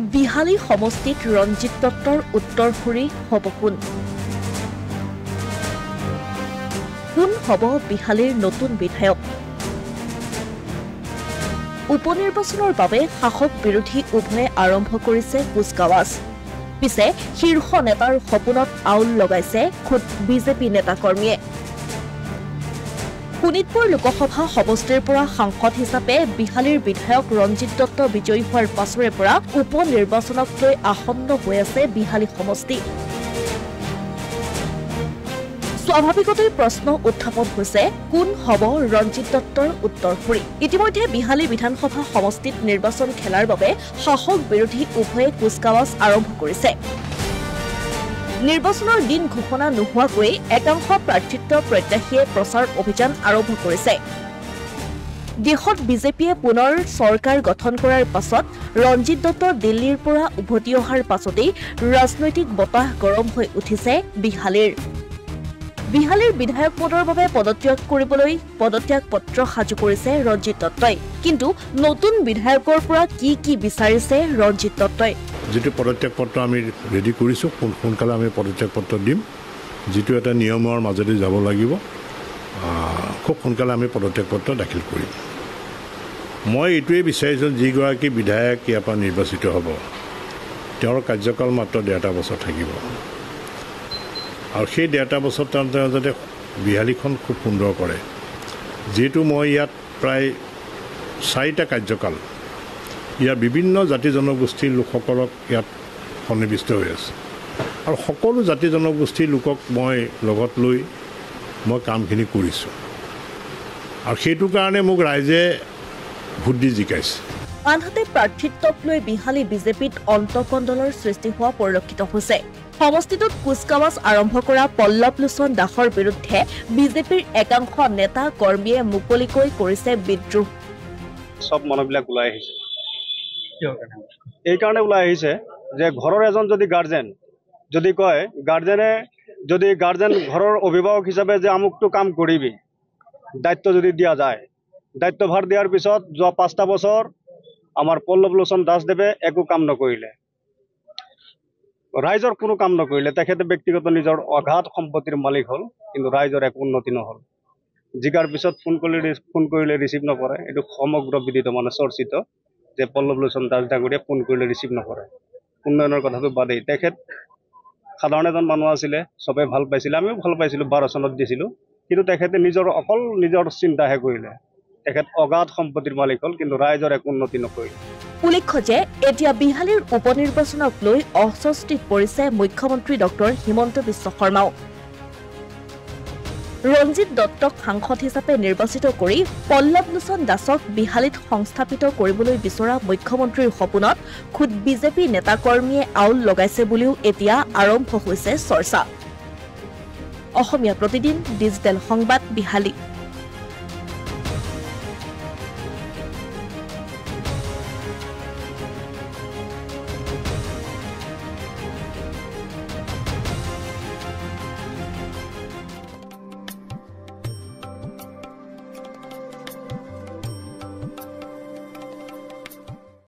বিহালী সমষ্টিত ৰঞ্জিত দত্তৰ উত্তৰসূৰী হ'ব কোন? কোন হ'ব বিহালীৰ নতুন বিধায়ক? উপনিৰ্বাচনৰ বাবে শাসক বিৰোধী উভয়ে আৰম্ভ কৰিছে কুচকাৱাজ। পিছে শীৰ্ষ নেতাৰ সপোনত আউল লগাইছে খুদ বিজেপি নেতাকৰ্মীয়ে। শোণিতপুৰ লোকসভা সমষ্টিৰ পৰা সাংসদ হিচাপে বিহালীৰ বিধায়ক ৰঞ্জিত দত্ত বিজয়ী হোৱাৰ পাছৰে পৰা উপ নিৰ্বাচনক লৈ আসন্ন হৈ আছে বিহালী সমষ্টি। স্বাভাৱিকতেই প্ৰশ্ন উত্থাপন হৈছে কোন হ'ব ৰঞ্জিত দত্তৰ উত্তৰসূৰী। ইতিমধ্যে বিহালী বিধানসভা সমষ্টিত নিৰ্বাচন খেলাৰ বাবে শাসক বিৰোধী উভয়ে কুচকাৱাজ আৰম্ভ কৰিছে। নিৰ্বাচনৰ দিন ঘোষণা নোহোৱাকৈ একাংশ প্ৰাৰ্থিত্ব প্ৰত্যাশীয়ে প্ৰচাৰ অভিযান আৰম্ভ কৰিছে। দেশত বিজেপিয়ে পুনৰ চৰকাৰ গঠন কৰাৰ পাছত ৰঞ্জিত দত্ত দিল্লীৰ পৰা উভতি অহাৰ পাছতেই ৰাজনৈতিক বতাহ গৰম হৈ উঠিছে বিহালীৰ। বিহালীৰ বিধায়ক পদৰ বাবে পদত্যাগ কৰিবলৈ পদত্যাগ পত্ৰ সাজু কৰিছে ৰঞ্জিত দত্তই। কিন্তু নতুন বিধায়কৰ পৰা কি বিচাৰিছে ৰঞ্জিত দত্তই? যেটো পদত্যাগ পত্ৰ আমি ৰেডি কৰিছোঁ, সোনকালে আমি পদত্যাগ পত্ৰ দিম, যেটো এটা নিয়মৰ মাজেদি যাব লাগিব। খুব সোনকালে আমি পদত্যাগ পত্ৰ দাখিল কৰিম। মই এইটোৱে বিচাৰিছোঁ যিগৰাকী বিধায়ক ইয়াৰ পৰা নিৰ্বাচিত হ'ব তেওঁৰ কাৰ্যকাল মাত্ৰ 1.5 বছৰ থাকিব আৰু সেই 1.5 বছৰ তেওঁ যাতে বিহালীখন খুব সুন্দৰ কৰে। যিহেতু মই ইয়াত প্ৰায় 4টা কাৰ্যকাল ইয়াৰ বিভিন্ন জাতি জনগোষ্ঠীৰ লোকসকলক ইয়াত সন্নিৱিষ্ট হৈ আছে আৰু সকলো জাতি জনগোষ্ঠীৰ লোকক মই লগত লৈ মই কামখিনি কৰিছোঁ আৰু সেইটো কাৰণে মোক ৰাইজে ভোট দি জিকাইছে। আনহাতে প্ৰাৰ্থিত্বক লৈ বিহালী বিজেপিত অন্তকণ্ডলৰ সৃষ্টি হোৱা পৰিলক্ষিত হৈছে। সমষ্টিটোত কুচকাৱাজ আৰম্ভ কৰা পল্লৱ লোচন দাসৰ বিৰুদ্ধে বিজেপিৰ একাংশ নেতা কৰ্মীয়ে মুকলিকৈ কৰিছে বিদ্ৰোহ। সব মানুহবিলাক ওলাই আহিছে। এই কাৰণে ওলাই আহিছে যে ঘৰৰ এজন যদি গাৰ্জেন যদি কয়, গাৰ্জেন ঘৰৰ অভিভাৱক হিচাপে যে আমুকটো কাম কৰিবি, দায়িত্ব যদি দিয়া যায়, দায়িত্বভাৰ দিয়াৰ পিছত যোৱা 5টা বছৰ আমাৰ পল্লৱ লোচন দাসদেৱে একো কাম নকৰিলে, ৰাইজৰ কোনো কাম নকৰিলে। তেখেতে ব্যক্তিগত নিজৰ অগাধ সম্পত্তিৰ মালিক হ'ল, কিন্তু ৰাইজৰ একো উন্নতি নহ'ল। জিকাৰ পিছত ফোন কৰিলে ৰিচিভ নকৰে। এইটো সমগ্ৰ বিদিত চৰ্চিত যে পল্লৱ লোচন দাস ডাঙৰীয়া ফোন কৰিলে ৰিচিভ নকৰে। উন্নয়নৰ কথাটো বাদেই, তেখেত সাধাৰণ এজন মানুহ আছিলে, চবে ভাল পাইছিলে, আমিও ভাল পাইছিলোঁ, 12 চনত দিছিলোঁ। কিন্তু তেখেতে অকল নিজৰ চিন্তাহে কৰিলে। তেখেত অগাধ সম্পত্তিৰ মালিক হ'ল, কিন্তু ৰাইজৰ একো উন্নতি নকৰিলে। উল্লেখ্য যে এতিয়া বিহালীৰ উপ নিৰ্বাচনক লৈ অস্বস্তিত পৰিছে মুখ্যমন্ত্ৰী ডক্টৰ হিমন্ত বিশ্ব শৰ্মাও। ৰঞ্জিত দত্তক সাংসদ হিচাপে নিৰ্বাচিত কৰি পল্লৱ লোচন দাসক বিহালীত সংস্থাপিত কৰিবলৈ বিচৰা মুখ্যমন্ত্ৰীৰ সপোনত খুদ বিজেপি নেতাকৰ্মীয়ে আউল লগাইছে বুলিও এতিয়া আৰম্ভ হৈছে চৰ্চা। অসমীয়া প্ৰতিদিন ডিজিটেল সংবাদ বিহালী।